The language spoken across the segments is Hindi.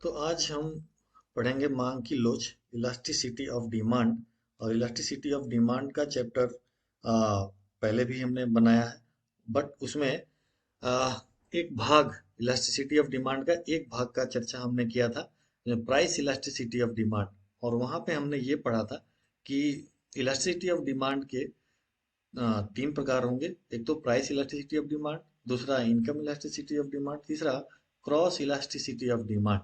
तो आज हम पढ़ेंगे मांग की लोच, इलास्टिसिटी ऑफ डिमांड। और इलास्टिसिटी ऑफ डिमांड का चैप्टर पहले भी हमने बनाया है, बट उसमें एक भाग इलास्टिसिटी ऑफ डिमांड का एक भाग का चर्चा हमने किया था, प्राइस इलास्टिसिटी ऑफ डिमांड। और वहाँ पे हमने ये पढ़ा था कि इलास्टिसिटी ऑफ डिमांड के तीन प्रकार होंगे। एक तो प्राइस इलास्टिसिटी ऑफ डिमांड, दूसरा इनकम इलास्टिसिटी ऑफ डिमांड, तीसरा क्रॉस इलास्टिसिटी ऑफ डिमांड।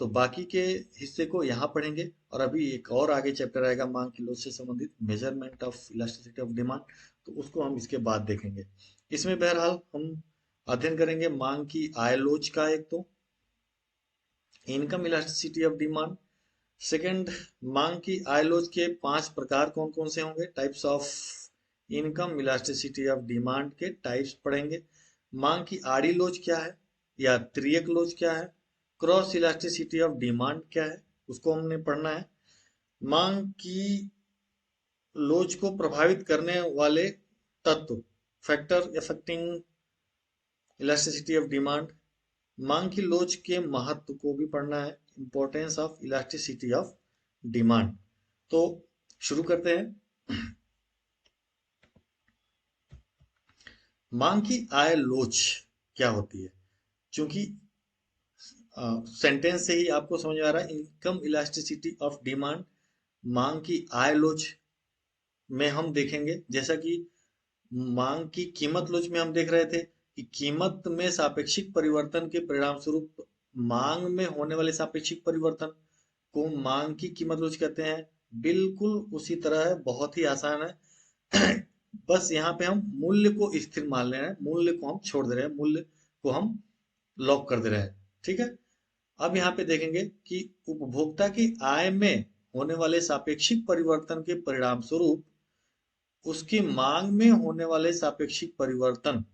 तो बाकी के हिस्से को यहाँ पढ़ेंगे, और अभी एक और आगे चैप्टर आएगा मांग की लोच से संबंधित, measurement of elasticity of demand. तो उसको हम इसके बाद देखेंगे। इसमें बहरहाल हम अध्ययन करेंगे मांग की आय लोच का, एक तो income elasticity of demand. Second, मांग की आय लोच के पांच प्रकार कौन कौन से होंगे, types of income elasticity of demand के टाइप्स पढ़ेंगे। मांग की आड़ी लोच क्या है या त्रियक लोच क्या है, क्रॉस इलास्टिसिटी ऑफ डिमांड क्या है, उसको हमने पढ़ना है। मांग की लोच को प्रभावित करने वाले तत्व, factor affecting elasticity of demand. मांग की लोच के महत्व को भी पढ़ना है, importance of elasticity of demand. तो शुरू करते हैं। मांग की आय लोच क्या होती है? क्योंकि सेंटेंस से ही आपको समझ में आ रहा है, इनकम इलास्टिसिटी ऑफ डिमांड मांग की आय लोच में हम देखेंगे। जैसा कि मांग की कीमत लोच में हम देख रहे थे कि कीमत में सापेक्षिक परिवर्तन के परिणाम स्वरूप मांग में होने वाले सापेक्षिक परिवर्तन को मांग की कीमत लोच कहते हैं। बिल्कुल उसी तरह है, बहुत ही आसान है। बस यहाँ पे हम मूल्य को स्थिर मान ले रहे हैं, मूल्य को हम छोड़ दे रहे हैं, मूल्य को हम लॉक कर दे रहे हैं। ठीक है। अब यहाँ पे देखेंगे कि उपभोक्ता की आय में होने वाले सापेक्षिक परिवर्तन के परिणाम स्वरूप उसकी मांग में होने वाले सापेक्षिक परिवर्तन,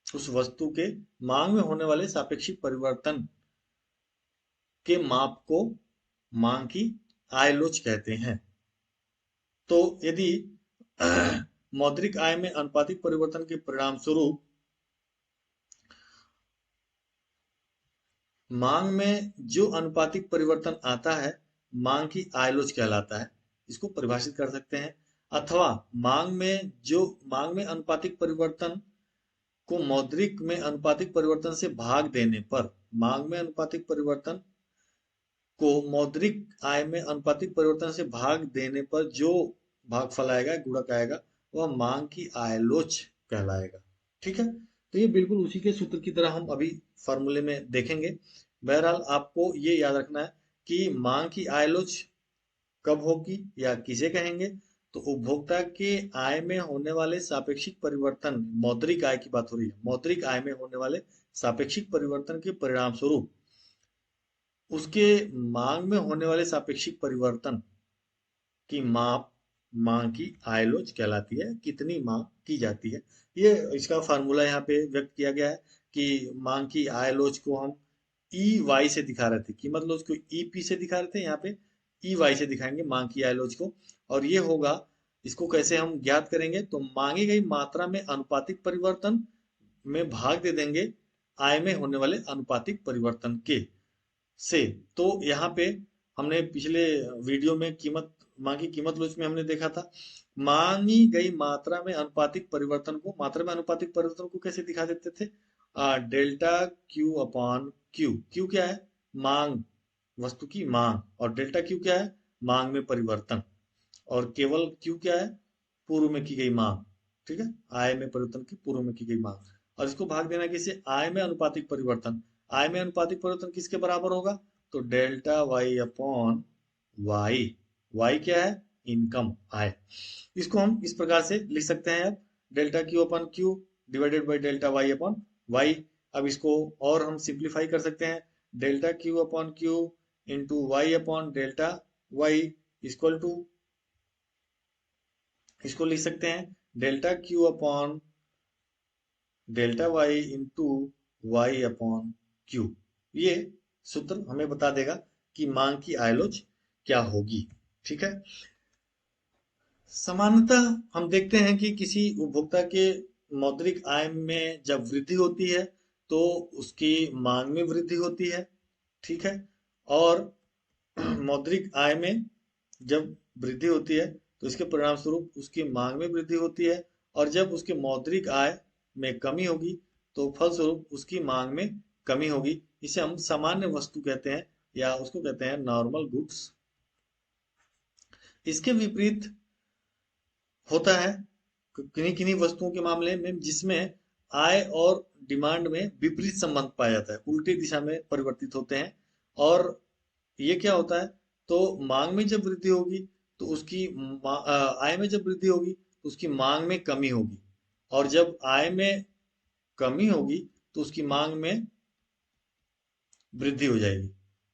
उस वस्तु के मांग में होने वाले सापेक्षिक परिवर्तन के माप को मांग की आय लोच कहते हैं। तो यदि मौद्रिक आय में अनुपातिक परिवर्तन के परिणाम स्वरूप मांग में जो अनुपातिक परिवर्तन आता है, मांग की आय लोच कहलाता है। इसको परिभाषित कर सकते हैं। अथवा मांग में अनुपातिक परिवर्तन को मौद्रिक में अनुपातिक परिवर्तन से भाग देने पर, मांग में अनुपातिक परिवर्तन को मौद्रिक आय में अनुपातिक परिवर्तन से भाग देने पर जो भागफल आएगा, गुणक आएगा, वह मांग की आय लोच कहलाएगा। ठीक है। तो ये बिल्कुल उसी के सूत्र की तरह हम अभी फॉर्मूले में देखेंगे। बहरहाल आपको ये याद रखना है कि मांग की आय लोच कब होगी या किसे कहेंगे। तो उपभोक्ता के आय में होने वाले सापेक्षिक परिवर्तन, मौद्रिक आय की बात हो रही है, मौद्रिक आय में होने वाले सापेक्षिक परिवर्तन के परिणाम स्वरूप उसके मांग में होने वाले सापेक्षिक परिवर्तन की माप मांग की आय लोच कहलाती है। कितनी मांग की जाती है, ये इसका फार्मूला यहाँ पे व्यक्त किया गया है कि मांग की आय लोच को हम ई वाई से दिखा रहे थे, कीमत लोच को ई पी से दिखा रहे थे, यहाँ पे ई वाई से दिखाएंगे मांग की आय लोच को। और ये होगा, इसको कैसे हम ज्ञात करेंगे, तो मांगी गई मात्रा में अनुपातिक परिवर्तन में भाग दे देंगे आय में होने वाले अनुपातिक परिवर्तन के से। तो यहाँ पे हमने पिछले वीडियो में मांग की कीमत लोच में हमने देखा था, मांगी गई मात्रा में अनुपातिक परिवर्तन को, मात्रा में अनुपातिक परिवर्तन को कैसे दिखा देते थे, delta Q upon Q. Q क्या है? मांग, वस्तु की मांग। और डेल्टा क्यू क्या है? मांग में परिवर्तन। और केवल क्यू क्या है? पूर्व में की गई मांग। ठीक है, आय में परिवर्तन की पूर्व में की गई मांग। और इसको भाग देना किसे? आय में अनुपातिक परिवर्तन। आय में अनुपातिक परिवर्तन किसके बराबर होगा? तो delta Y upon Y. Y क्या है? इनकम, आय। इसको हम इस प्रकार से लिख सकते हैं, अब delta Q upon Q divided by delta Y upon Y. अब इसको और हम सिंप्लीफाई कर सकते हैं, delta Q upon Q into Y upon delta Y equal to, इसको लिख सकते हैं delta Q upon delta Y into Y upon Q. ये सूत्र हमें बता देगा कि मांग की आय लोच क्या होगी। ठीक है। सामान्यतः हम देखते हैं कि किसी उपभोक्ता के मौद्रिक आय में जब वृद्धि होती है तो उसकी मांग में वृद्धि होती है। ठीक है। और मौद्रिक आय में जब वृद्धि होती है तो इसके परिणाम स्वरूप उसकी मांग में वृद्धि होती है, और जब उसके मौद्रिक आय में कमी होगी तो फलस्वरूप उसकी मांग में कमी होगी। इसे हम सामान्य वस्तु कहते हैं, या उसको कहते हैं नॉर्मल गुड्स। इसके विपरीत होता है किन्हीं किन्हीं वस्तुओं के मामले में जिसमें आय और डिमांड में विपरीत संबंध पाया जाता है, उल्टी दिशा में परिवर्तित होते हैं। और ये क्या होता है, तो मांग में जब वृद्धि होगी तो उसकी आय में जब वृद्धि होगी तो उसकी मांग में कमी होगी, और जब आय में कमी होगी तो उसकी मांग में वृद्धि हो जाएगी।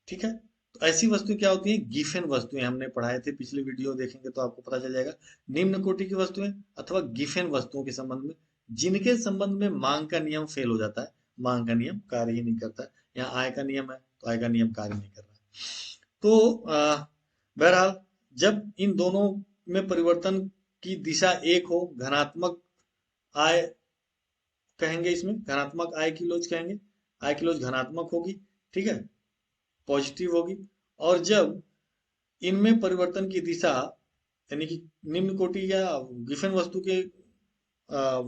ठीक है, तो ऐसी वस्तुएं क्या होती हैं, गिफन वस्तुएं। हमने पढ़ाए थे, पिछले वीडियो देखेंगे तो आपको पता चल जाएगा। निम्न कोटि की वस्तुएं अथवा गिफन वस्तुओं के संबंध में जिनके संबंध में मांग का नियम फेल हो जाता है, मांग का नियम कार्य ही नहीं करता। यहाँ आय का नियम है तो आय का नियम कार्य नहीं कर रहा है। तो बहरहाल जब इन दोनों में परिवर्तन की दिशा एक हो, धनात्मक आय कहेंगे, इसमें धनात्मक आय की लोच कहेंगे, आय की लोच धनात्मक होगी। ठीक है, पॉजिटिव होगी। और जब इनमें परिवर्तन की दिशा यानी कि निम्न कोटि या गिफन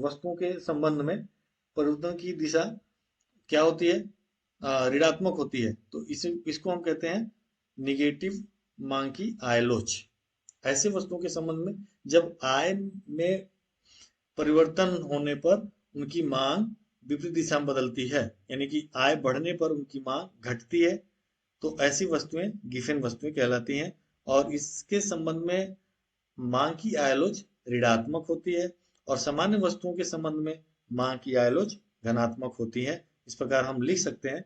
वस्तुओं के संबंध में परिवर्तन की दिशा क्या होती है, ऋणात्मक होती है, तो इसको हम कहते हैं निगेटिव मांग की आय लोच। ऐसे वस्तुओं के संबंध में जब आय में परिवर्तन होने पर उनकी मांग विपरीत दिशा में बदलती है, यानी कि आय बढ़ने पर उनकी मांग घटती है, तो ऐसी वस्तुएं गिफन वस्तुएं कहलाती हैं। और इसके संबंध में मांग की आयलोच ऋणात्मक होती है, और सामान्य वस्तुओं के संबंध में मांग की आयलोच धनात्मक होती है। इस प्रकार हम लिख सकते हैं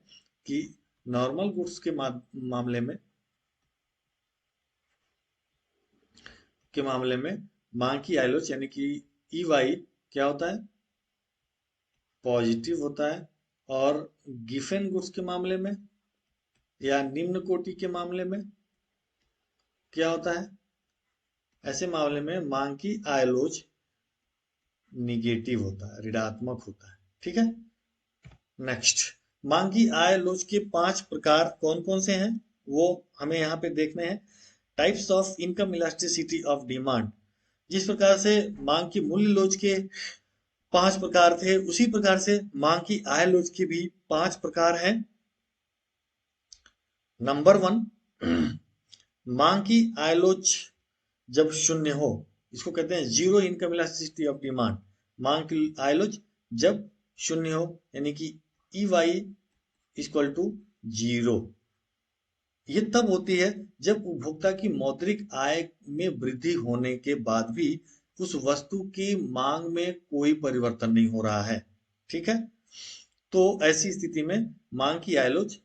कि नॉर्मल गुड्स के मामले में मांग की आयलोच यानी कि EY क्या होता है, पॉजिटिव होता है। और गिफन गुड्स के मामले में या निम्न कोटि के मामले में क्या होता है, ऐसे मामले में मांग की आयलोच निगेटिव होता है, ऋणात्मक होता है। ठीक है, नेक्स्ट, मांग की आय लोच के 5 प्रकार कौन कौन से हैं वो हमें यहाँ पे देखने हैं। Types of income elasticity of demand. जिस प्रकार से मांग की मूल्य लोच के 5 प्रकार थे, उसी प्रकार से मांग की आय लोच के भी 5 प्रकार हैं। नंबर 1, मांग की आय लोच जब शून्य हो, इसको कहते हैं zero income elasticity of demand. मांग की आय लोच जब शून्य हो, यानी कि EY इक्वल टू 0। ये तब होती है जब उपभोक्ता की मौद्रिक आय में वृद्धि होने के बाद भी उस वस्तु की मांग में कोई परिवर्तन नहीं हो रहा है। ठीक है, तो ऐसी स्थिति में मांग की आय लोच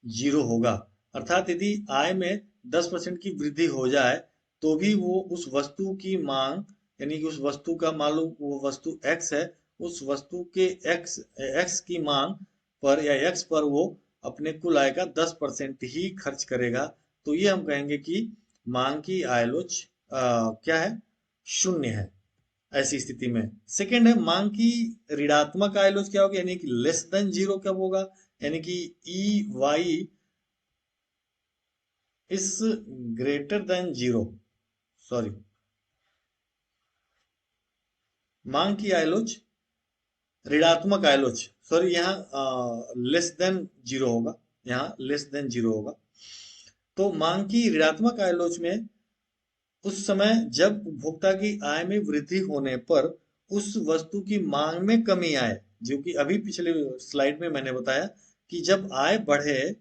0 होगा। अर्थात यदि आय में 10% की वृद्धि हो जाए तो भी वो उस वस्तु की मांग, यानी कि उस वस्तु का मान लो वो वस्तु X है, उस वस्तु के X की मांग पर या X पर वो अपने कुल आय का 10% ही खर्च करेगा। तो ये हम कहेंगे कि मांग की आय लोच क्या है, शून्य है ऐसी स्थिति में। सेकेंड है मांग की ऋणात्मक आय लोच क्या होगी, यानी कि लेस देन 0 कब होगा, यानी कि EY is greater than 0। Sorry, मांग की आय लोच ऋणात्मक आय लोच, सॉरी यहाँ लेस देन 0 होगा, यहाँ लेस देन 0 होगा। तो मांग की ऋणात्मक आय लोच में उस समय जब उपभोक्ता की आय में वृद्धि होने पर उस वस्तु की मांग में कमी आए, जो कि अभी पिछले स्लाइड में मैंने बताया कि जब आय बढ़े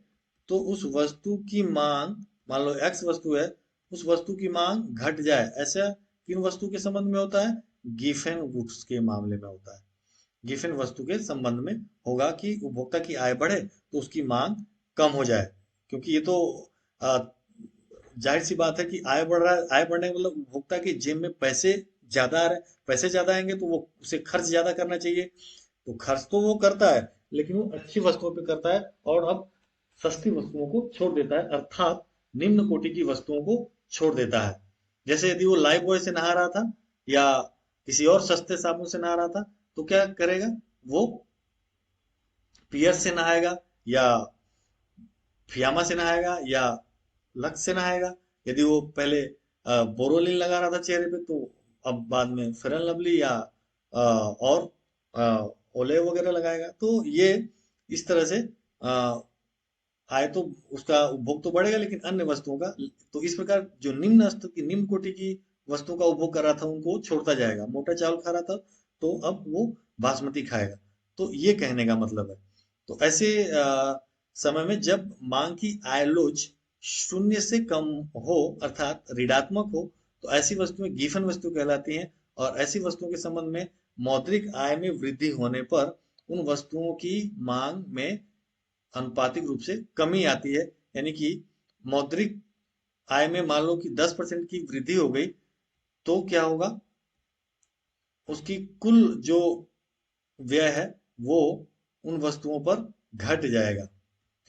तो उस वस्तु की मांग, मान लो X वस्तु है, उस वस्तु की मांग घट जाए। ऐसा किन वस्तु के संबंध में होता है, गिफन गुड्स के मामले में होता है। गिफन वस्तु के संबंध में होगा कि उपभोक्ता की आय बढ़े तो उसकी मांग कम हो जाए, क्योंकि ये तो जाहिर सी बात है कि आय बढ़ रहा है, आय बढ़ने का मतलब उपभोक्ता की जेब में पैसे ज्यादा आ रहे हैं, पैसे ज्यादा आएंगे तो वो उसे खर्च ज्यादा करना चाहिए। तो खर्च तो वो करता है लेकिन वो अच्छी वस्तुओं पे करता है और अब सस्ती वस्तुओं को छोड़ देता है, अर्थात निम्न कोटि की वस्तुओं को छोड़ देता है। जैसे यदि वो लाइफ बॉय से नहा रहा था या किसी और सस्ते साबुन से नहा रहा था तो क्या करेगा, वो पियर से नहाएगा या फियामा से नहाएगा या लक्स से नहाएगा। यदि वो पहले बोरोलिन लगा रहा था चेहरे पे, तो अब बाद में फेयर एंड लवली या और ओले वगैरह लगाएगा। तो ये इस तरह से आए तो उसका उपभोग तो बढ़ेगा, लेकिन अन्य वस्तुओं का, तो इस प्रकार जो निम्न स्तर की, निम्न कोटि की वस्तुओं का उपभोग कर रहा था उनको छोड़ता जाएगा। मोटा चावल खा रहा था तो अब वो बासमती खाएगा। तो ये कहने का मतलब है। तो ऐसे समय में जब मांग की आयलोच शून्य से कम हो, अर्थात ऋणात्मक हो, तो ऐसी वस्तुएं गिफन वस्तु कहलाती हैं। और ऐसी वस्तुओं के संबंध में मौद्रिक आय में वृद्धि होने पर उन वस्तुओं की मांग में अनुपातिक रूप से कमी आती है। यानी कि मौद्रिक आय में मान लो कि 10% की वृद्धि हो गई, तो क्या होगा, उसकी कुल जो व्यय है वो उन वस्तुओं पर घट जाएगा।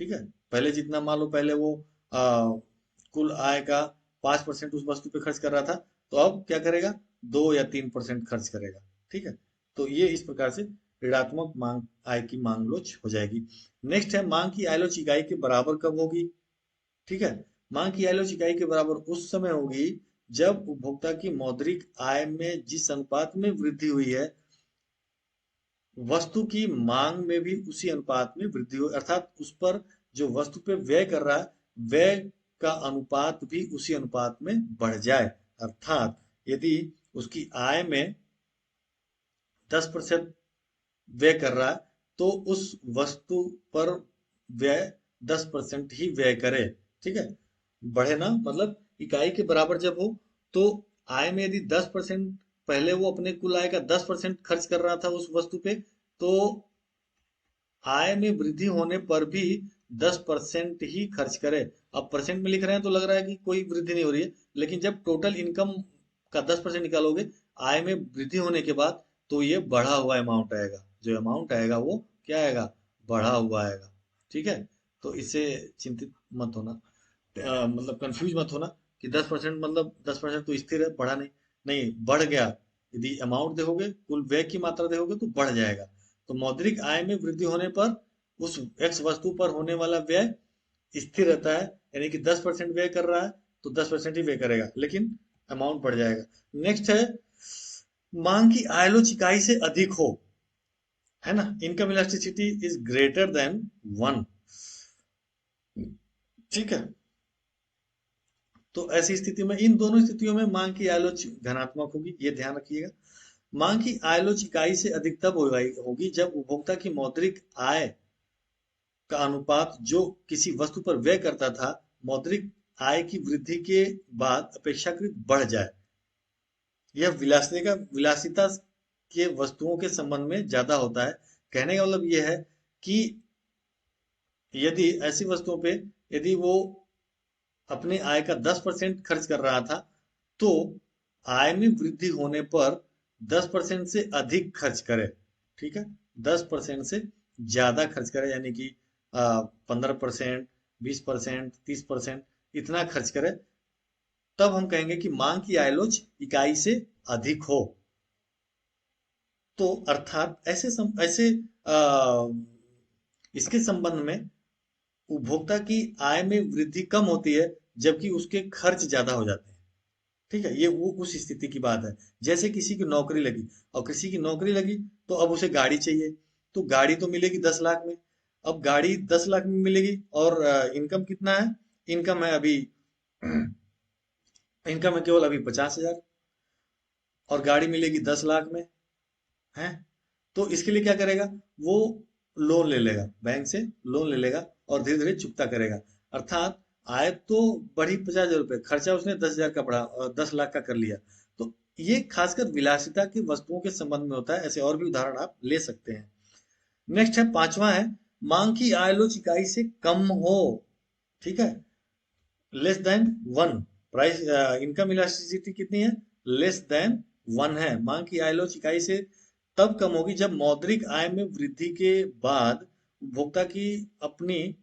ठीक है, पहले जितना मान लो, पहले वो कुल आय का 5% उस वस्तु पे खर्च कर रहा था, तो अब क्या करेगा, 2 या 3% खर्च करेगा। ठीक है, तो ये इस प्रकार से ऋणात्मक मांग, आय की मांग लोच हो जाएगी। नेक्स्ट है, मांग की आय लोच इकाई के बराबर कब होगी। ठीक है, मांग की आय लोच इकाई के बराबर उस समय होगी जब उपभोक्ता की मौद्रिक आय में जिस अनुपात में वृद्धि हुई है, वस्तु की मांग में भी उसी अनुपात में वृद्धि हो, अर्थात उस पर जो वस्तु पे व्यय कर रहा है, व्यय का अनुपात भी उसी अनुपात में बढ़ जाए। अर्थात यदि उसकी आय में 10% व्यय कर रहा है, तो उस वस्तु पर व्यय 10% ही व्यय करे। ठीक है, बढ़े ना, मतलब इकाई के बराबर जब हो, तो आय में यदि 10%, पहले वो अपने कुल आय का 10% खर्च कर रहा था उस वस्तु पे, तो आय में वृद्धि होने पर भी 10% ही खर्च करे। अब परसेंट में लिख रहे हैं तो लग रहा है कि कोई वृद्धि नहीं हो रही है, लेकिन जब टोटल इनकम का 10% निकालोगे आय में वृद्धि होने के बाद, तो ये बढ़ा हुआ अमाउंट आएगा। जो अमाउंट आएगा वो क्या आएगा, बढ़ा हुआ आएगा। ठीक है, तो इससे चिंतित मत होना, मतलब कंफ्यूज मत होना कि 10% मतलब 10% तो स्थिर है, बढ़ा नहीं। नहीं, बढ़ गया। यदि अमाउंट देखोगे, कुल व्यय की मात्रा देखोगे, तो बढ़ जाएगा। तो मौद्रिक आय में वृद्धि होने पर उस एक्स वस्तु पर होने वाला व्यय स्थिर रहता है। यानी कि 10% व्यय कर रहा है तो 10% ही व्यय करेगा, लेकिन अमाउंट बढ़ जाएगा। नेक्स्ट है, मांग की आयलोच इकाई से अधिक हो, है ना, income elasticity is greater then 1। ठीक है, तो ऐसी स्थिति में, इन दोनों स्थितियों में मांग की आलोच धनात्मक होगी, ये ध्यान रखिएगा। मांग की आलोच इकाई से अधिक तब होगी जब उपभोक्ता की मौद्रिक आय का अनुपात जो किसी वस्तु पर व्यय करता था, मौद्रिक आय की वृद्धि के बाद अपेक्षाकृत बढ़ जाए। यह विलासिता के वस्तुओं के संबंध में ज्यादा होता है। कहने का मतलब यह है कि यदि ऐसी वस्तुओं पे, यदि वो अपने आय का 10% खर्च कर रहा था, तो आय में वृद्धि होने पर 10% से अधिक खर्च करे। ठीक है, 10% से ज्यादा खर्च करे, यानी कि 15%, 20%, 30% इतना खर्च करे, तब हम कहेंगे कि मांग की आयलोच इकाई से अधिक हो। तो अर्थात ऐसे इसके संबंध में उपभोक्ता की आय में वृद्धि कम होती है, जबकि उसके खर्च ज्यादा हो जाते हैं। ठीक है, ये वो उस स्थिति की बात है। जैसे किसी की नौकरी लगी, और किसी की नौकरी लगी तो अब उसे गाड़ी चाहिए, तो गाड़ी तो मिलेगी 10 लाख में। अब गाड़ी 10 लाख में मिलेगी, और इनकम कितना है, इनकम है अभी इनकम है केवल अभी 50,000, और गाड़ी मिलेगी 10 लाख में, है। तो इसके लिए क्या करेगा, वो लोन ले लेगा, बैंक से लोन ले लेगा और धीरे धीरे चुकता करेगा। अर्थात आय तो बढ़ी 50,000 रुपये, खर्चा उसने 10,000 का बढ़ा, 10 लाख का कर लिया। तो ये खासकर विलासिता की वस्तुओं के संबंध में होता है। ऐसे और भी उदाहरण आप ले सकते हैं। नेक्स्ट है, पांचवा है, मांग की आयलोच इकाई से कम हो। ठीक है, less than 1। Price, income elasticity कितनी है, लेस देन 1 है। मांग की आयलोच इकाई से तब कम होगी जब मौद्रिक आय में वृद्धि के बाद उपभोक्ता की अपनी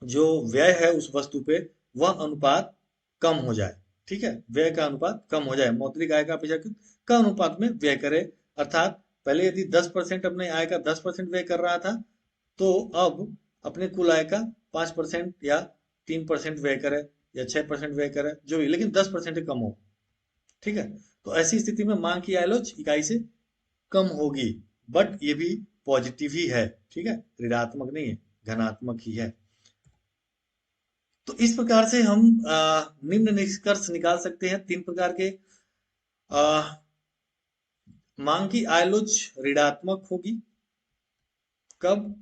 जो व्यय है उस वस्तु पे, वह अनुपात कम हो जाए। ठीक है, व्यय का अनुपात कम हो जाए, मौद्रिक आय का अपेक्षाकृत कम अनुपात में व्यय करे। अर्थात पहले यदि 10% अपने आय का 10% व्यय कर रहा था, तो अब अपने कुल आय का 5% या 3% व्यय करे या 6% व्यय करे, जो भी, लेकिन 10% कम हो। ठीक है, तो ऐसी स्थिति में मांग की आयलोच इकाई से कम होगी, बट ये भी पॉजिटिव ही है। ठीक है, ऋणात्मक नहीं है, धनात्मक ही है। तो इस प्रकार से हम निम्न निष्कर्ष निकाल सकते हैं, 3 प्रकार के। मांग की आयलोच ऋणात्मक होगी कब,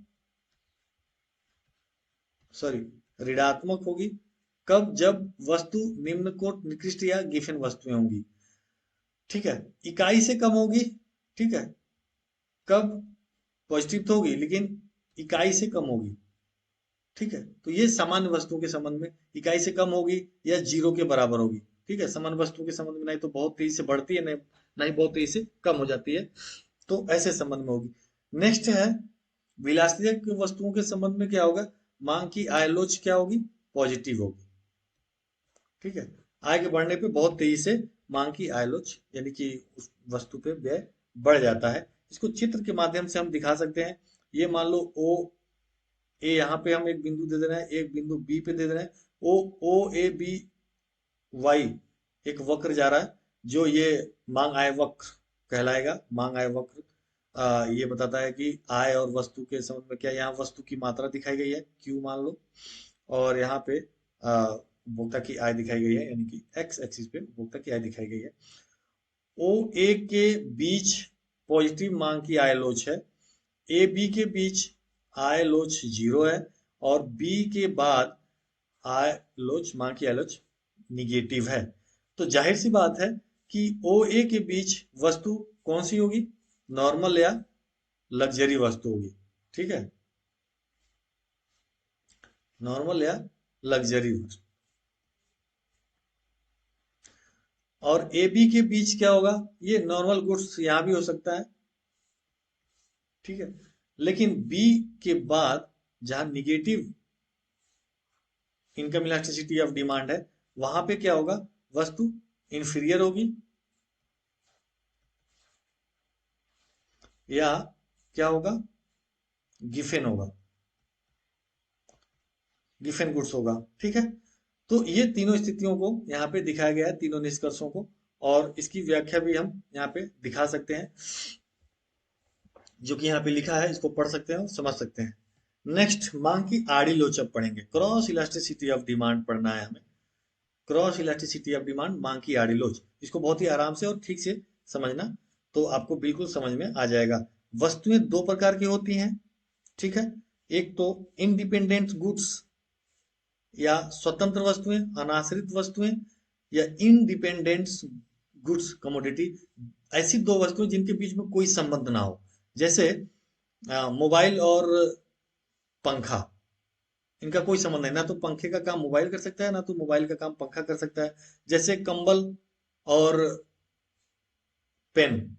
सॉरी, ऋणात्मक होगी कब, जब वस्तु निम्न कोट निकृष्ट या गिफिन वस्तुएं होंगी। ठीक है, इकाई से कम होगी। ठीक है, कब, पॉजिटिव तो होगी लेकिन इकाई से कम होगी। ठीक है, तो ये सामान्य वस्तुओं के संबंध में इकाई से कम होगी या जीरो के बराबर होगी। ठीक है, सामान्य वस्तुओं के संबंध में नहीं तो बहुत तेजी से बढ़ती है, नहीं नहीं बहुत तेजी से कम हो जाती है, तो ऐसे संबंध में होगी। नेक्स्ट है विलासिता वस्तुओं के संबंध में क्या होगा, मांग की आयलोच क्या होगी, पॉजिटिव होगी। ठीक है, आय के बढ़ने पे बहुत तेजी से मांग की आयलोच यानी कि उस वस्तु पे व्यय बढ़ जाता है। इसको चित्र के माध्यम से हम दिखा सकते हैं। ये मान लो ओ ए, यहाँ पे हम एक बिंदु दे दे रहे हैं, एक बिंदु बी पे दे दे रहे हैं। ओ ओ ए बी वाई एक वक्र जा रहा है, जो ये मांग आय वक्र कहलाएगा। मांग आय वक्र ये बताता है कि आय और वस्तु के संबंध में क्या, यहाँ वस्तु की मात्रा दिखाई गई है क्यू मान लो, और यहाँ पे उपभोक्ता की आय दिखाई गई है, यानी कि एक्स एक्सिस पे उपभोक्ता की आय दिखाई गई है। ओ ए के बीच पॉजिटिव मांग की आय लोच है, ए बी के बीच आय लोच 0 है, और बी के बाद आय लोच, मांग की आय लोच निगेटिव है। तो जाहिर सी बात है कि ओ ए के बीच वस्तु कौन सी होगी, नॉर्मल या लग्जरी वस्तु होगी। ठीक है, नॉर्मल या लग्जरी वस्तु। और ए बी के बीच क्या होगा, ये नॉर्मल गुड्स यहां भी हो सकता है। ठीक है, लेकिन बी के बाद जहां negative income elasticity of demand है, वहां पे क्या होगा, वस्तु इंफीरियर होगी या क्या होगा, गिफिन होगा, गिफिन गुड्स होगा। ठीक है, तो ये तीनों स्थितियों को यहाँ पे दिखाया गया है, तीनों निष्कर्षों को, और इसकी व्याख्या भी हम यहाँ पे दिखा सकते हैं, जो कि यहाँ पे लिखा है, इसको पढ़ सकते हैं और समझ सकते हैं। नेक्स्ट, मांग की आड़ी लोच अब पढ़ेंगे। क्रॉस इलास्टिसिटी ऑफ डिमांड पढ़ना है हमें। क्रॉस इलास्टिसिटी ऑफ डिमांड, मांग की आड़ी लोच, इसको बहुत ही आराम से और ठीक से समझना, तो आपको बिल्कुल समझ में आ जाएगा। वस्तुएं 2 प्रकार की होती हैं। ठीक है, एक तो इंडिपेंडेंट गुड्स या स्वतंत्र वस्तुएं, अनाश्रित वस्तुएं, या इंडिपेंडेंट गुड्स कमोडिटी, ऐसी 2 वस्तुएं जिनके बीच में कोई संबंध ना हो। जैसे मोबाइल और पंखा, इनका कोई संबंध नहीं, ना तो पंखे का काम मोबाइल कर सकता है, ना तो मोबाइल का काम पंखा कर सकता है। जैसे कंबल और पेन,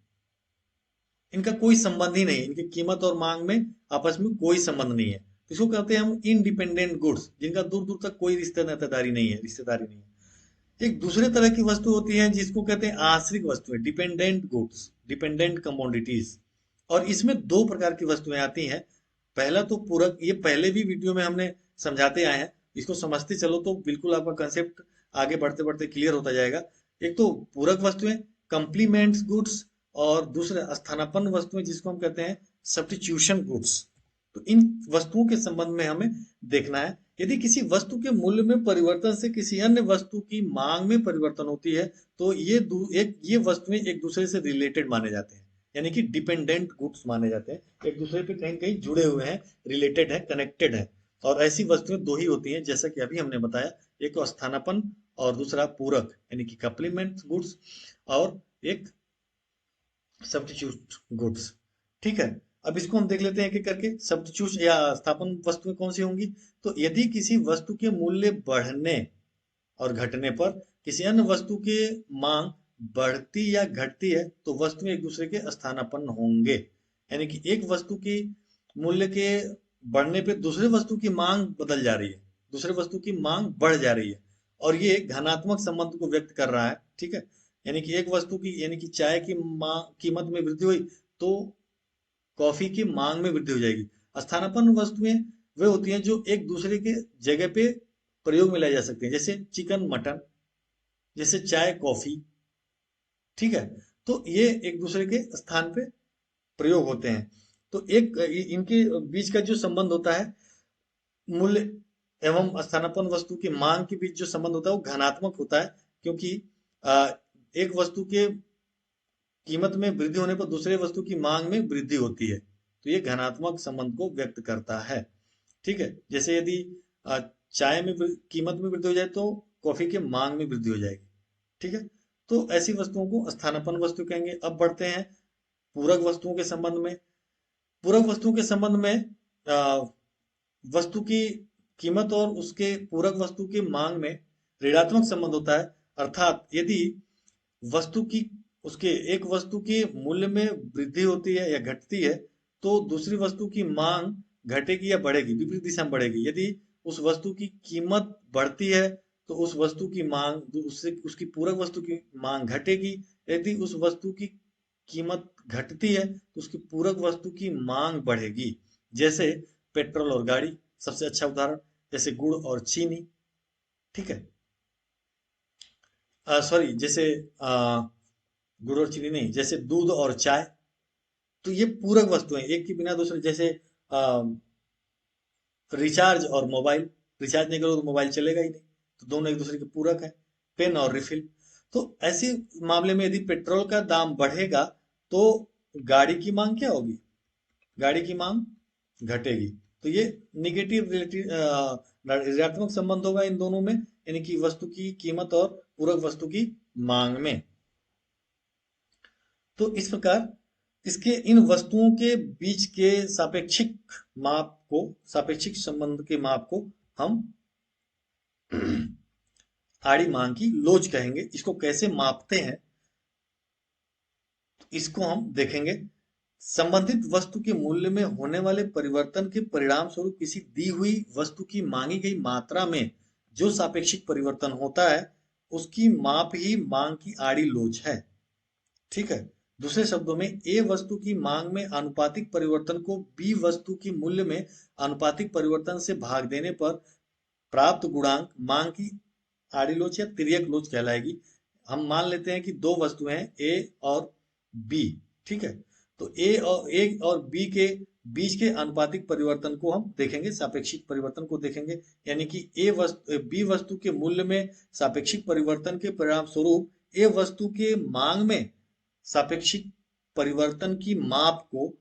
इनका कोई संबंध ही नहीं, इनकी कीमत और मांग में आपस में कोई संबंध नहीं है। तो इसको कहते हैं हम इंडिपेंडेंट गुड्स, जिनका दूर दूर तक कोई रिश्तेदारी नहीं है, एक दूसरे तरह की वस्तु होती है जिसको कहते हैं आश्रित वस्तुएं, डिपेंडेंट गुड्स, डिपेंडेंट कमोडिटीज। और इसमें 2 प्रकार की वस्तुएं आती हैं। पहला तो पूरक, ये पहले भी वीडियो में हमने समझाते आए हैं, इसको समझते चलो तो बिल्कुल आपका कंसेप्ट आगे बढ़ते बढ़ते क्लियर होता जाएगा। एक तो पूरक वस्तुएं, कंप्लीमेंट्स गुड्स, और दूसरे स्थानापन्न वस्तुएं जिसको हम कहते हैं सब्स्टिट्यूशन गुड्स। तो इन वस्तुओं के संबंध में हमें देखना है। यदि किसी वस्तु के मूल्य में परिवर्तन से किसी अन्य वस्तु की मांग में परिवर्तन होती है, तो ये वस्तुएं एक दूसरे से रिलेटेड माने जाते हैं, यानी कि डिपेंडेंट गुड्स माने जाते हैं, एक दूसरे पे कहीं कहीं जुड़े हुए हैं, रिलेटेड है, कनेक्टेड है। और ऐसी वस्तुएं 2 ही होती हैं, जैसा कि अभी हमने बताया, एक तो स्थानापन्न और दूसरा पूरक यानी कि कम्प्लीमेंट गुड्स, और एक सब्स्टिट्यूट गुड्स। ठीक है, अब इसको हम देख लेते हैं एक एक करके। सब्स्टिट्यूट या स्थापन वस्तुएं कौन सी होंगी, तो यदि किसी वस्तु के मूल्य बढ़ने और घटने पर किसी अन्य वस्तु के मांग बढ़ती या घटती है, तो वस्तुएं एक दूसरे के स्थानापन्न होंगे, यानी कि एक वस्तु की मूल्य के बढ़ने पे दूसरे वस्तु की मांग बदल जा रही है, दूसरे वस्तु की मांग बढ़ जा रही है, और ये धनात्मक संबंध को व्यक्त कर रहा है। ठीक है, यानी कि एक वस्तु की, यानी कि चाय की कीमत में वृद्धि हुई, तो कॉफी की मांग में वृद्धि हो जाएगी। स्थानापन्न वस्तुएं वे होती हैं जो एक दूसरे के जगह पे प्रयोग में लाई जा सकती हैं, जैसे चिकन मटन, जैसे चाय कॉफी। ठीक है, तो ये एक दूसरे के स्थान पे प्रयोग होते हैं। तो एक इनके बीच का जो संबंध होता है, मूल्य एवं स्थानापन्न वस्तु की मांग के बीच जो संबंध होता है वो घनात्मक होता है, क्योंकि अ, एक वस्तु के कीमत में वृद्धि होने पर दूसरे वस्तु की मांग में वृद्धि होती है, तो ये घनात्मक संबंध को व्यक्त करता है। ठीक है, जैसे यदि अ, चाय में कीमत में वृद्धि हो जाए तो कॉफी के मांग में वृद्धि हो जाएगी। ठीक है, तो ऐसी वस्तुओं को स्थानापन्न वस्तु कहेंगे। अब बढ़ते हैं पूरक वस्तुओं के संबंध में। पूरक वस्तुओं के संबंध में वस्तु की कीमत और उसके पूरक वस्तु की मांग में ऋणात्मक संबंध होता है। अर्थात यदि वस्तु की उसके एक वस्तु के मूल्य में वृद्धि होती है या घटती है, तो दूसरी वस्तु की मांग घटेगी या बढ़ेगी, विपरीत दिशा में बढ़ेगी। यदि उस वस्तु की कीमत बढ़ती है तो उस वस्तु की मांग उससे उसकी पूरक वस्तु की मांग घटेगी। यदि उस वस्तु की कीमत घटती है तो उसकी पूरक वस्तु की मांग बढ़ेगी। जैसे पेट्रोल और गाड़ी सबसे अच्छा उदाहरण, जैसे गुड़ और चीनी। ठीक है, सॉरी, जैसे गुड़ और चीनी नहीं, जैसे दूध और चाय। तो ये पूरक वस्तुएं, एक के बिना दूसरे, जैसे रिचार्ज और मोबाइल। रिचार्ज नहीं करो तो मोबाइल चलेगा ही नहीं, तो दोनों एक दूसरे के पूरक है। पेन और रिफिल। तो ऐसे मामले में यदि पेट्रोल का दाम बढ़ेगा तो गाड़ी की मांग क्या होगी? गाड़ी की मांग घटेगी। तो ये निगेटिव ऋणात्मक संबंध होगा इन दोनों में, यानी कि वस्तु की कीमत और पूरक वस्तु की मांग में। तो इस प्रकार इसके इन वस्तुओं के बीच के सापेक्षिक संबंध के माप को हम आड़ी मांग की लोच कहेंगे। इसको कैसे मापते हैं इसको हम देखेंगे। संबंधित वस्तु के मूल्य में होने वाले परिवर्तन के परिणाम स्वरूप किसी दी हुई वस्तु की मांगी गई मात्रा में जो सापेक्षिक परिवर्तन होता है उसकी माप ही मांग की आड़ी लोच है। ठीक है, दूसरे शब्दों में ए वस्तु की मांग में आनुपातिक परिवर्तन को बी वस्तु की मूल्य में आनुपातिक परिवर्तन से भाग देने पर प्राप्त गुणांक मांग की आड़ी लोच या तिर्यक लोच कहलाएगी। हम मान लेते हैं कि दो वस्तुएं हैं ए और बी। ठीक है, तो ए और बी के बीच के आनुपातिक परिवर्तन को हम देखेंगे, सापेक्षिक परिवर्तन को देखेंगे। यानी कि बी वस्तु के मूल्य में सापेक्षिक परिवर्तन के परिणाम स्वरूप ए वस्तु के मांग में सापेक्षिक परिवर्तन की माप को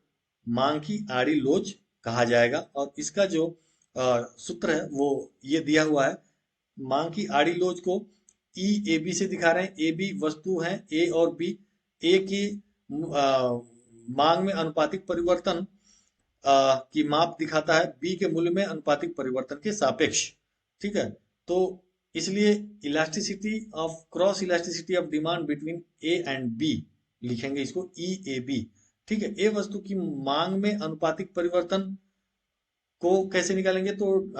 मांग की आड़ी लोच कहा जाएगा। और इसका जो सूत्र है वो ये दिया हुआ है। मांग की आड़ी लोच को ई ए बी से दिखा रहे हैं। ए बी वस्तु है ए और बी। ए की मांग में अनुपातिक परिवर्तन की माप दिखाता है बी के मूल्य में अनुपातिक परिवर्तन के सापेक्ष। ठीक है, तो इसलिए elasticity of cross elasticity of demand between A and B लिखेंगे इसको ई ए बी। ठीक है, ए वस्तु की मांग में अनुपातिक परिवर्तन को कैसे निकालेंगे? तो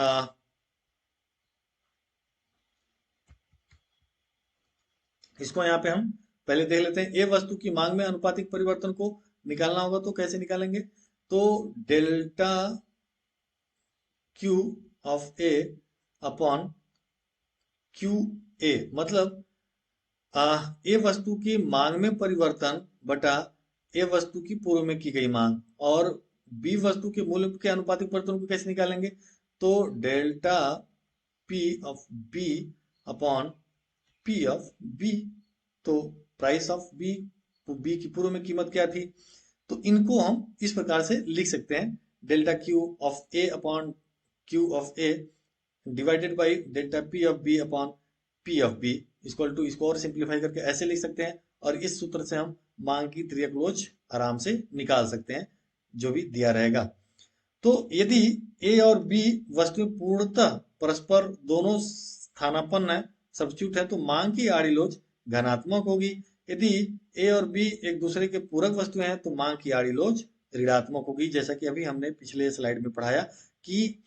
इसको यहाँ पे हम पहले देख लेते हैं। ए वस्तु की मांग में अनुपातिक परिवर्तन को निकालना होगा तो कैसे निकालेंगे? तो delta Q of A upon Q A, मतलब ए वस्तु की मांग में परिवर्तन बटा ए वस्तु की पूर्व में की गई मांग। और बी वस्तु के मूल्य के अनुपातिक परिवर्तन को कैसे निकालेंगे? तो delta P of B upon P of B. तो प्राइस ऑफ बी, तो बी की पूर्व में कीमत क्या थी? तो इनको हम इस प्रकार से लिख सकते हैं, delta Q of A upon Q of A divided by delta P of B upon P of B equal to, इसको और सिंप्लीफाई करके ऐसे लिख सकते हैं। और इस सूत्र से हम मांग की तिर्यक लोच आराम से निकाल सकते हैं जो भी दिया रहेगा। तो यदि ए और बी वस्तुएं पूर्णतः परस्पर दोनों स्थानापन्न है, सब्स्टिट्यूट है, तो मांग की आड़ी लोच धनात्मक होगी। यदि ए और बी एक दूसरे के पूरक वस्तुएं हैं तो मांग की आड़ी लोच ऋणात्मक होगी। जैसा कि अभी हमने पिछले स्लाइड में पढ़ाया कि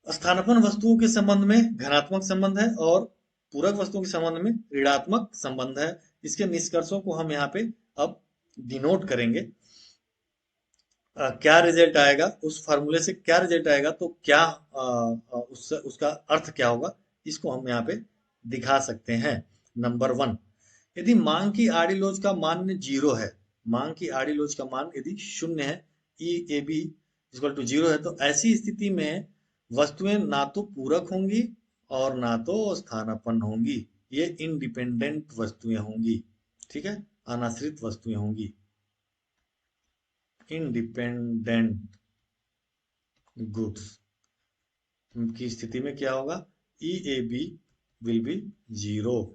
स्थानापन्न वस्तुओं के संबंध में धनात्मक संबंध है और पूरक वस्तुओं के संबंध में ऋणात्मक संबंध है। इसके निष्कर्षों को हम यहाँ पे अब डिनोट करेंगे। क्या रिजल्ट आएगा, उस फार्मूले से क्या रिजल्ट आएगा, तो क्या उसका अर्थ क्या होगा, इसको हम यहाँ पे दिखा सकते हैं। नंबर 1, यदि मांग की आड़ी लोच का मान 0 है, मांग की आड़ी लोच का मान यदि 0 है, E A B equal to 0 है, तो ऐसी स्थिति में वस्तुएं ना तो पूरक होंगी और ना तो स्थानापन्न होंगी, ये इंडिपेंडेंट वस्तुएं होंगी। ठीक है, अनाश्रित वस्तुएं होंगी। इंडिपेंडेंट गुड्स की स्थिति में क्या होगा, ई ए बी विल बी 0।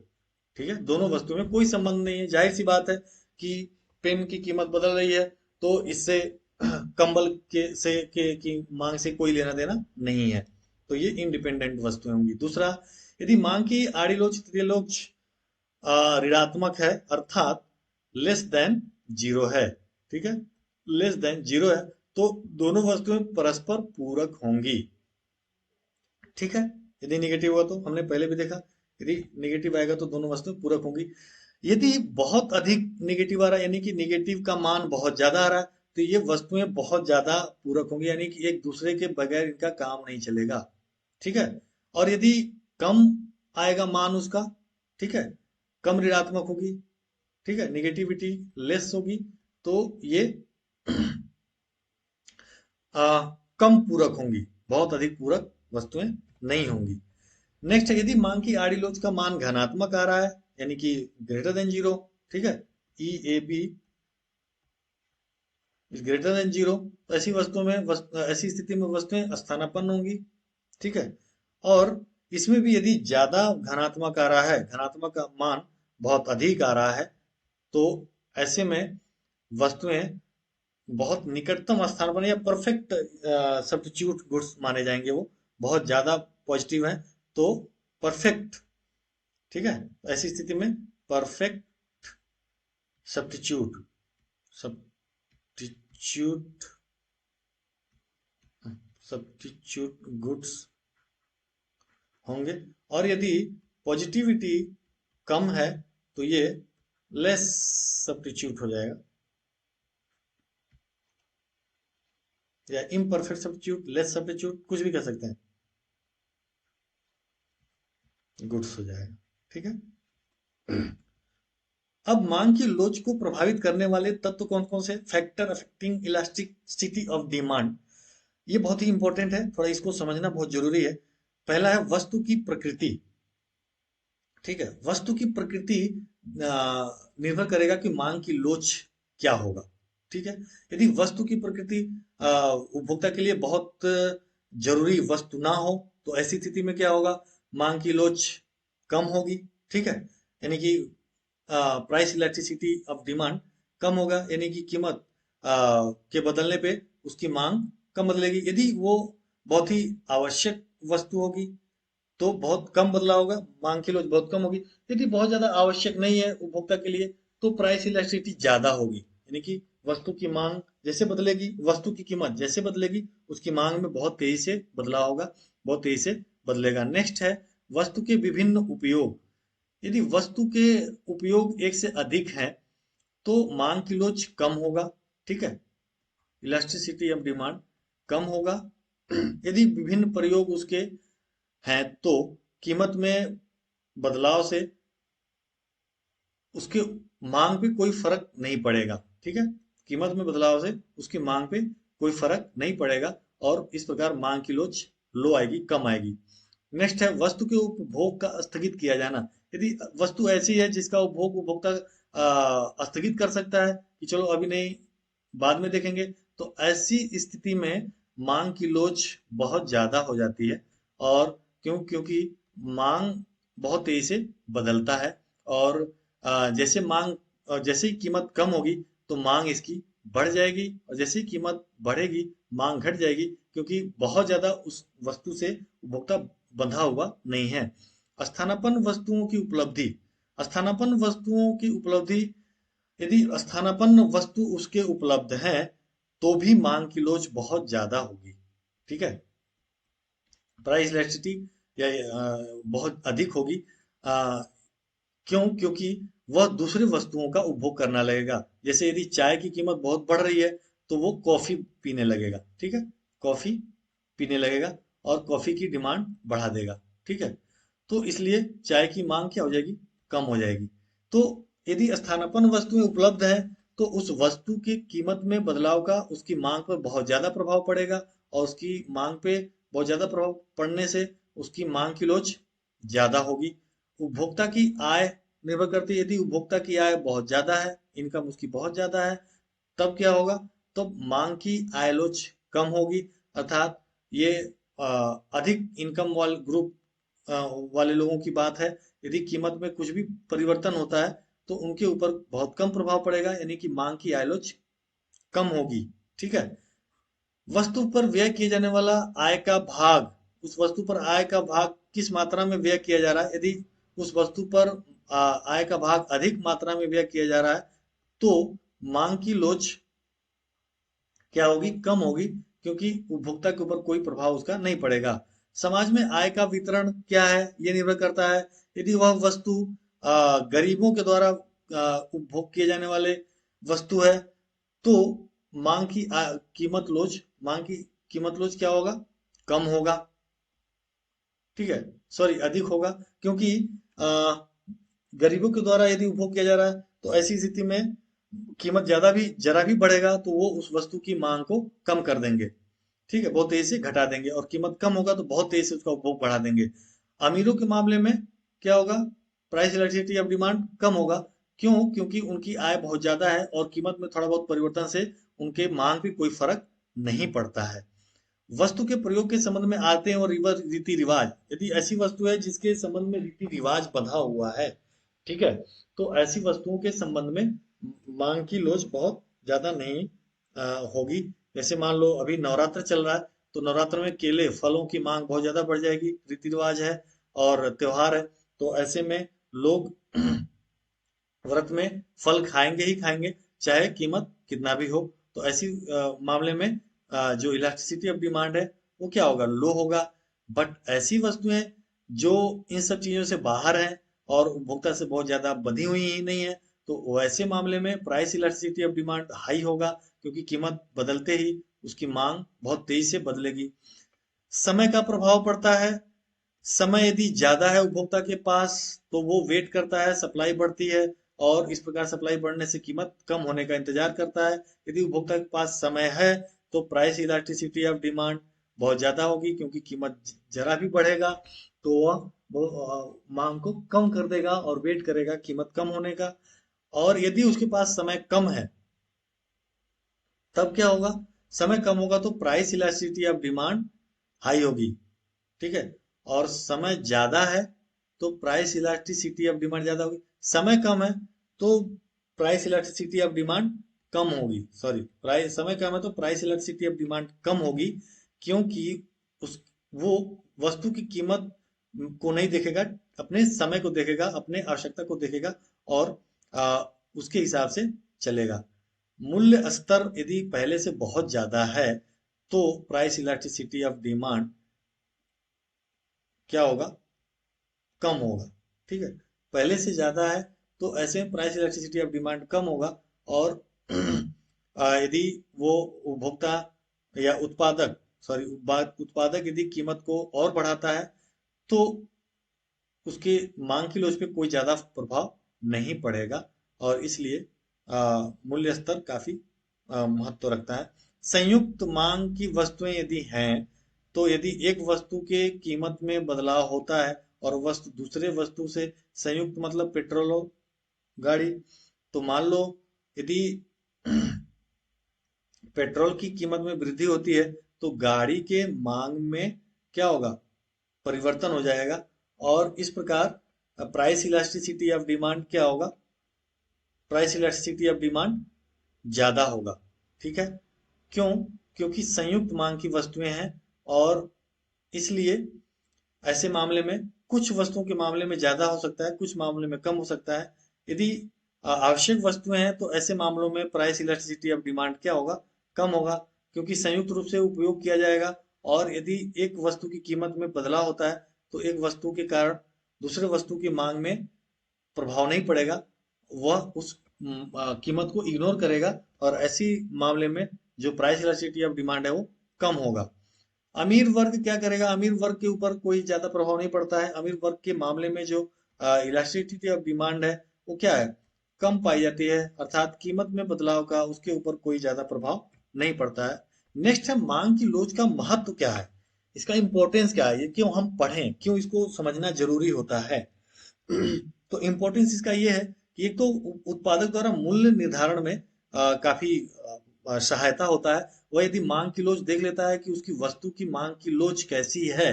ठीक है, दोनों वस्तुओं में कोई संबंध नहीं है। जाहिर सी बात है कि पेन की कीमत बदल रही है, तो इससे कंबल की मांग से कोई लेना देना नहीं है, तो ये इंडिपेंडेंट वस्तुएं होंगी। दूसरा, यदि मांग की आड़ीलोच त्रिलोच ऋणात्मक है, अर्थात लेस देन 0 है, ठीक है, लेस देन 0 है, तो दोनों वस्तुएं परस्पर पूरक होंगी। ठीक है, यदि निगेटिव हुआ तो हमने पहले भी देखा, यदि निगेटिव आएगा तो दोनों वस्तुएं पूरक होंगी। यदि बहुत अधिक निगेटिव आ रहा है, यानी कि निगेटिव का मान बहुत ज्यादा आ रहा है, तो ये वस्तुएं बहुत ज्यादा पूरक होंगी, यानी कि एक दूसरे के बगैर इनका काम नहीं चलेगा। ठीक है, और यदि कम आएगा मान उसका, ठीक है, कम ऋणात्मक होगी, ठीक है, निगेटिविटी लेस होगी, तो ये आ, कम पूरक होंगी, बहुत अधिक पूरक वस्तुएं नहीं होंगी। नेक्स्ट है, यदि मांग की आड़ी लोच का मान धनात्मक आ रहा है, यानी कि ग्रेटर देन 0, ठीक है, E A B is greater than 0, तो ऐसी वस्तुओं में ऐसी स्थिति में वस्तुएं स्थानापन्न होंगी। ठीक है, और इसमें भी यदि ज्यादा धनात्मक आ रहा है, धनात्मक का मान बहुत अधिक आ रहा है, तो ऐसे में वस्तुएं बहुत निकटतम स्थान पर या परफेक्ट सब्स्टिट्यूट गुड्स माने जाएंगे, वो बहुत ज्यादा पॉजिटिव है, तो परफेक्ट। ठीक है, ऐसी स्थिति में perfect substitute substitute substitute goods होंगे। और यदि पॉजिटिविटी कम है, तो ये लेस सब्स्टिट्यूट हो जाएगा, या इम्परफेक्ट सब्स्टिट्यूट, लेस सब्स्टिट्यूट, कुछ भी कह सकते हैं, गुड्स हो जाएगा। ठीक है, अब मांग की लोच को प्रभावित करने वाले तत्व कौन कौन से, factor affecting elasticity of demand, ये बहुत ही इंपॉर्टेंट है, थोड़ा इसको समझना बहुत जरूरी है। पहला है वस्तु की प्रकृति। ठीक है, वस्तु की प्रकृति निर्भर करेगा कि मांग की लोच क्या होगा। ठीक है, यदि वस्तु की प्रकृति उपभोक्ता के लिए बहुत जरूरी वस्तु ना हो, तो ऐसी स्थिति में क्या होगा, मांग की लोच कम होगी। ठीक है, यानी कि प्राइस इलेक्ट्रिसिटी ऑफ डिमांड कम होगा, यानी कि कीमत के बदलने पे उसकी मांग कम बदलेगी। यदि वो बहुत ही आवश्यक वस्तु होगी, तो बहुत कम बदलाव होगा, मांग की लोच बहुत कम होगी। यदि बहुत ज्यादा आवश्यक नहीं है उपभोक्ता के लिए, तो प्राइस इलास्टिसिटी ज्यादा होगी, यानी कि वस्तु की मांग जैसे बदलेगी, वस्तु की कीमत जैसे बदलेगी, उसकी मांग में बहुत तेजी से बदलाव होगा, बहुत तेजी से बदलेगा। नेक्स्ट है वस्तु के विभिन्न उपयोग। यदि वस्तु के उपयोग एक से अधिक है, तो मांग की लोच कम होगा। ठीक है, इलास्टिसिटी ऑफ डिमांड कम होगा। यदि विभिन्न प्रयोग उसके हैं, तो कीमत में बदलाव से उसके मांग पे कोई फर्क नहीं पड़ेगा। ठीक है, कीमत में बदलाव से उसकी मांग पे कोई फर्क नहीं पड़ेगा, और इस प्रकार मांग की लोच लो आएगी, कम आएगी। नेक्स्ट है वस्तु के उपभोग का स्थगित किया जाना। यदि वस्तु ऐसी है जिसका उपभोग उपभोक्ता स्थगित कर सकता है कि चलो अभी नहीं, बाद में देखेंगे, तो ऐसी स्थिति में मांग की लोच बहुत ज्यादा हो जाती है। और क्योंकि मांग बहुत तेजी से बदलता है, और जैसे मांग जैसे ही कीमत कम होगी, तो मांग इसकी बढ़ जाएगी, और जैसे ही कीमत बढ़ेगी मांग घट जाएगी, क्योंकि बहुत ज्यादा उस वस्तु से उपभोक्ता बंधा हुआ नहीं है। स्थानापन्न वस्तुओं की उपलब्धि। स्थानापन्न वस्तुओं की उपलब्धि, यदि स्थानापन्न वस्तु उसके उपलब्ध है, तो भी मांग की लोच बहुत ज्यादा होगी। ठीक है, प्राइस इलास्टिसिटी या बहुत अधिक होगी। क्यों, क्योंकि वह दूसरी वस्तुओं का उपभोग करना लगेगा। जैसे यदि चाय की कीमत बहुत बढ़ रही है, तो वो कॉफी पीने लगेगा, ठीक है, कॉफी पीने लगेगा और कॉफी की डिमांड बढ़ा देगा, ठीक है। तो इसलिए चाय की मांग क्या हो जाएगी, कम हो जाएगी। तो यदि स्थानापन्न वस्तुएं उपलब्ध है तो उस वस्तु की कीमत में बदलाव का उसकी मांग पर बहुत ज्यादा प्रभाव पड़ेगा, और उसकी मांग पे बहुत ज्यादा प्रभाव पड़ने से उसकी मांग की लोच ज्यादा होगी। उपभोक्ता की आय निर्भर करती है, यदि उपभोक्ता की आय बहुत ज्यादा है, इनकम उसकी बहुत ज्यादा है, तब क्या होगा, तब मांग की आय लोच कम होगी। अर्थात ये अ, अधिक इनकम वाले ग्रुप वाले लोगों की बात है। यदि कीमत में कुछ भी परिवर्तन होता है तो उनके ऊपर बहुत कम प्रभाव पड़ेगा, यानी कि मांग की आय लोच कम होगी, ठीक है। वस्तु पर व्यय किए जाने वाला आय का भाग, उस वस्तु पर आय का भाग किस मात्रा में व्यय किया जा रहा है, यदि उस वस्तु पर आय का भाग अधिक मात्रा में व्यय किया जा रहा है तो मांग की लोच क्या होगी, कम होगी, क्योंकि उपभोक्ता के ऊपर कोई प्रभाव उसका नहीं पड़ेगा। समाज में आय का वितरण क्या है, ये निर्भर करता है। यदि वह वस्तु गरीबों के द्वारा उपभोग किए जाने वाले वस्तु है तो मांग की कीमत लोच, मांग की कीमत लोच क्या होगा, कम होगा, ठीक है, सॉरी अधिक होगा, क्योंकि आ, गरीबों के द्वारा यदि उपभोग किया जा रहा है तो ऐसी स्थिति में कीमत ज्यादा भी जरा भी बढ़ेगा तो वो उस वस्तु की मांग को कम कर देंगे, ठीक है, बहुत तेजी से घटा देंगे, और कीमत कम होगा तो बहुत तेजी से उसका उपभोग बढ़ा देंगे। अमीरों के मामले में क्या होगा, प्राइस इलास्टिसिटी ऑफ डिमांड कम होगा। क्यों, क्योंकि उनकी आय बहुत ज्यादा है और कीमत में थोड़ा बहुत परिवर्तन से उनके मांग पे कोई फर्क नहीं पड़ता है। वस्तु के प्रयोग के संबंध में आते हैं और रीति रिवाज, यदि ऐसी वस्तु है जिसके संबंध में रीति रिवाज बंधा हुआ है, ठीक है, तो ऐसी वस्तुओं के संबंध में मांग की लोच बहुत ज्यादा नहीं होगी। जैसे मान लो अभी नवरात्र चल रहा है तो नवरात्र में केले फलों की मांग बहुत ज्यादा बढ़ जाएगी, रीति रिवाज है और त्योहार है, तो ऐसे में लोग व्रत में फल खाएंगे ही खाएंगे, चाहे कीमत कितना भी हो। तो ऐसी मामले में जो इलास्टिसिटी ऑफ डिमांड है वो क्या होगा, लो होगा। बट ऐसी वस्तुएं जो इन सब चीजों से बाहर हैं और उपभोक्ता से बहुत ज्यादा बंधी हुई ही नहीं है, तो वैसे मामले में price elasticity of demand high होगा, क्योंकि कीमत बदलते ही उसकी मांग बहुत तेजी से बदलेगी। समय का प्रभाव पड़ता है। समय यदि ज्यादा है उपभोक्ता के पास तो वो वेट करता है, सप्लाई बढ़ती है, और इस प्रकार सप्लाई बढ़ने से कीमत कम होने का इंतजार करता है। यदि उपभोक्ता के पास समय है तो प्राइस इलास्टिसिटी ऑफ डिमांड बहुत ज्यादा होगी, क्योंकि कीमत जरा भी बढ़ेगा तो वह मांग को कम कर देगा और वेट करेगा कीमत कम होने का। और यदि उसके पास समय कम है तब क्या होगा, समय कम होगा तो price elasticity of demand high होगी, ठीक है। और समय ज्यादा है तो प्राइस इलास्टिसिटी ऑफ डिमांड ज्यादा होगी। समय कम है तो प्राइस इलास्टिसिटी ऑफ डिमांड कम होगी, सॉरी, प्राइस समय कम है तो प्राइस इलास्टिसिटी ऑफ डिमांड कम होगी, क्योंकि उस वो वस्तु की कीमत को नहीं देखेगा, अपने समय को देखेगा, अपने आवश्यकता को देखेगा, और उसके हिसाब से चलेगा। मूल्य स्तर यदि पहले से बहुत ज्यादा है तो प्राइस इलास्टिसिटी ऑफ डिमांड क्या होगा, कम होगा, ठीक है। पहले से ज्यादा है तो ऐसे में प्राइस इलास्टिसिटी ऑफ डिमांड कम होगा। और यदि वो उपभोक्ता या उत्पादक, सॉरी, उत्पादक यदि कीमत को और बढ़ाता है तो उसके मांग की लोच पे कोई ज्यादा प्रभाव नहीं पड़ेगा, और इसलिए मूल्य स्तर काफी महत्व रखता है। संयुक्त मांग की वस्तुएं यदि हैं तो यदि एक वस्तु के कीमत में बदलाव होता है और वस्तु दूसरे वस्तु से संयुक्त मतलब पेट्रोल हो, गाड़ी, तो मान लो यदि पेट्रोल की कीमत में वृद्धि होती है तो गाड़ी के मांग में क्या होगा, परिवर्तन हो जाएगा, और इस प्रकार प्राइस इलास्टिसिटी ऑफ डिमांड क्या होगा, प्राइस इलास्टिसिटी ऑफ डिमांड ज्यादा होगा, ठीक है। क्यों, क्योंकि संयुक्त मांग की वस्तुएं हैं, और इसलिए ऐसे मामले में कुछ वस्तुओं के मामले में ज्यादा हो सकता है, कुछ मामले में कम हो सकता है। यदि आवश्यक वस्तुएं हैं तो ऐसे मामलों में प्राइस इलास्टिसिटी ऑफ डिमांड क्या होगा, कम होगा, क्योंकि संयुक्त रूप से उपयोग किया जाएगा। और यदि एक वस्तु की कीमत में बदलाव होता है तो एक वस्तु के कारण दूसरे वस्तु की मांग में प्रभाव नहीं पड़ेगा, वह उस कीमत को इग्नोर करेगा, और ऐसी मामले में जो प्राइस इलास्टिसिटी ऑफ डिमांड है वो कम होगा। अमीर वर्ग क्या करेगा? अमीर वर्ग के ऊपर कोई ज्यादा प्रभाव नहीं पड़ता है। अमीर वर्ग के मामले में जो इलास्टिसिटी ऑफ डिमांड है वो क्या है? कम पाई जाती है, अर्थात कीमत में बदलाव का उसके ऊपर कोई ज्यादा प्रभाव नहीं पड़ता है। नेक्स्ट है मांग की लोच का महत्व क्या है, इसका इंपॉर्टेंस क्या है, ये क्यों हम पढ़ें, क्यों इसको समझना जरूरी होता है। तो इम्पोर्टेंस इसका ये है कि एक तो उत्पादक द्वारा मूल्य निर्धारण में काफी सहायता होता है। वह यदि मांग की लोच देख लेता है कि उसकी वस्तु की मांग की लोच कैसी है,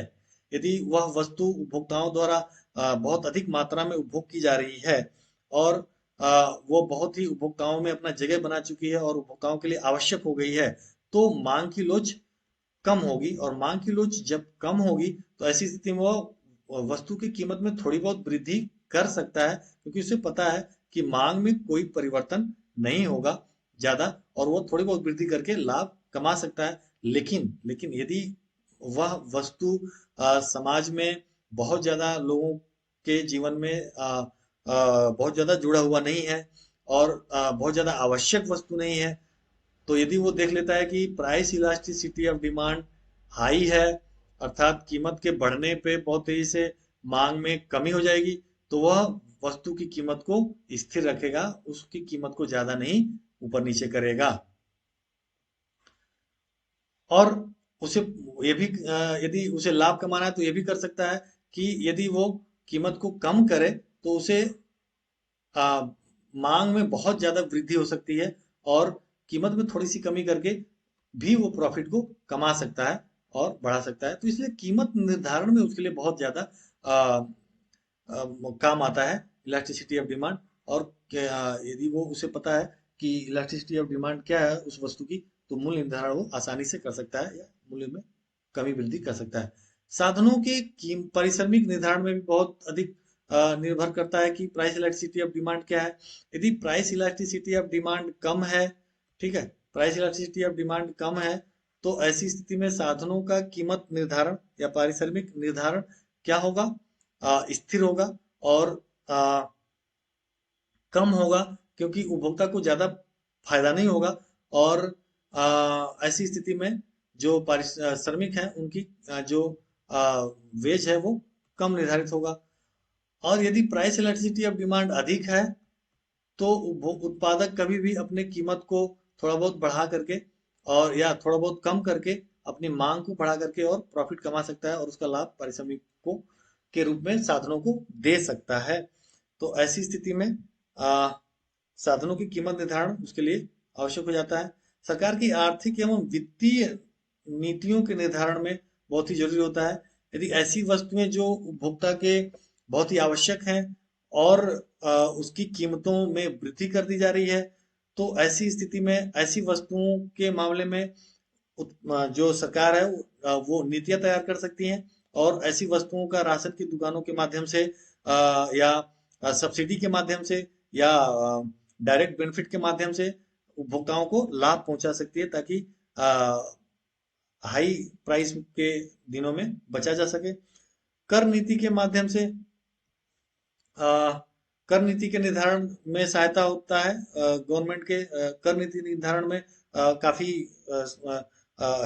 यदि वह वस्तु उपभोक्ताओं द्वारा बहुत अधिक मात्रा में उपभोग की जा रही है और वो बहुत ही उपभोक्ताओं में अपना जगह बना चुकी है और उपभोक्ताओं के लिए आवश्यक हो गई है, तो मांग की लोच कम होगी। और मांग की लोच जब कम होगी तो ऐसी स्थिति में वो वस्तु की कीमत में थोड़ी बहुत वृद्धि कर सकता है, क्योंकि उसे पता है कि मांग में कोई परिवर्तन नहीं होगा ज्यादा, और वो थोड़ी बहुत वृद्धि करके लाभ कमा सकता है। लेकिन लेकिन यदि वह वस्तु समाज में बहुत ज्यादा लोगों के जीवन में बहुत ज्यादा जुड़ा हुआ नहीं है और बहुत ज्यादा आवश्यक वस्तु नहीं है, तो यदि वो देख लेता है कि price elasticity of demand high है, अर्थात कीमत के बढ़ने पे बहुत तेजी से मांग में कमी हो जाएगी, तो वह वस्तु की कीमत को स्थिर रखेगा, उसकी कीमत को ज्यादा नहीं ऊपर नीचे करेगा। और उसे ये भी यदि उसे लाभ कमाना है तो ये भी कर सकता है कि यदि वो कीमत को कम करे तो उसे आ, मांग में बहुत ज्यादा वृद्धि हो सकती है और कीमत में थोड़ी सी कमी करके भी वो प्रॉफिट को कमा सकता है और बढ़ा सकता है। तो इसलिए कीमत निर्धारण में उसके लिए बहुत ज्यादा काम आता है इलास्टिसिटी ऑफ डिमांड। और यदि वो उसे पता है कि इलास्टिसिटी ऑफ डिमांड क्या है उस वस्तु की, तो मूल्य निर्धारण वो आसानी से कर सकता है या मूल्य में कमी वृद्धि कर सकता है। साधनों के पारिश्रमिक निर्धारण में भी बहुत अधिक निर्भर करता है कि प्राइस इलास्टिसिटी ऑफ डिमांड क्या है। यदि प्राइस इलास्टिसिटी ऑफ डिमांड कम है, ठीक है, प्राइस इलास्टिसिटी ऑफ डिमांड कम है, तो ऐसी स्थिति में साधनों का कीमत निर्धारण या पारिश्रमिक निर्धारण क्या होगा? स्थिर होगा और आ, कम होगा, क्योंकि उपभोक्ता को ज्यादा फायदा नहीं होगा। और ऐसी स्थिति में जो श्रमिक हैं उनकी जो वेज है वो कम निर्धारित होगा। और यदि प्राइस इलास्टिसिटी ऑफ डिमांड अधिक है तो उत्पादक कभी भी अपने कीमत को थोड़ा बहुत बढ़ा करके और या थोड़ा बहुत कम करके अपनी मांग को बढ़ा करके और प्रॉफिट कमा सकता है और उसका लाभ पारिश्रमिकों के रूप में साधनों को दे सकता है। तो ऐसी स्थिति में आ, साधनों की कीमत निर्धारण उसके लिए आवश्यक हो जाता है। सरकार की आर्थिक एवं वित्तीय नीतियों के निर्धारण में बहुत ही जरूरी होता है। यदि ऐसी वस्तुएं जो उपभोक्ता के बहुत ही आवश्यक हैं और उसकी कीमतों में वृद्धि कर दी जा रही है, तो ऐसी स्थिति में ऐसी वस्तुओं के मामले में जो सरकार है वो नीतियां तैयार कर सकती हैं और ऐसी वस्तुओं का राशन की दुकानों के माध्यम से या सब्सिडी के माध्यम से या डायरेक्ट बेनिफिट के माध्यम से उपभोक्ताओं को लाभ पहुंचा सकती है, ताकि हाई प्राइस के दिनों में बचा जा सके। कर नीति के माध्यम से कर नीति के निर्धारण में सहायता होता है। गवर्नमेंट के कर नीति निर्धारण में काफी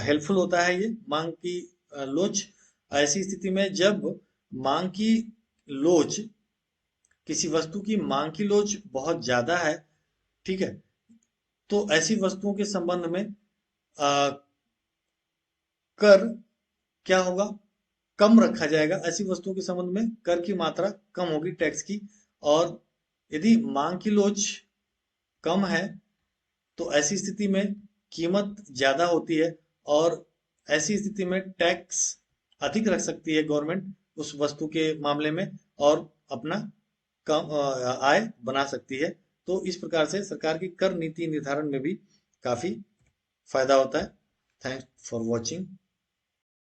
हेल्पफुल होता है ये मांग की लोच। ऐसी स्थिति में जब मांग की लोच, किसी वस्तु की मांग की लोच बहुत ज्यादा है, ठीक है, तो ऐसी वस्तुओं के संबंध में कर क्या होगा? कम रखा जाएगा। ऐसी वस्तुओं के संबंध में कर की मात्रा कम होगी, टैक्स की। और यदि मांग की लोच कम है तो ऐसी स्थिति में कीमत ज्यादा होती है और ऐसी स्थिति में टैक्स अधिक रख सकती है गवर्नमेंट उस वस्तु के मामले में और अपना कम आय बना सकती है। तो इस प्रकार से सरकार की कर नीति निर्धारण में भी काफी फायदा होता है। Thanks for watching.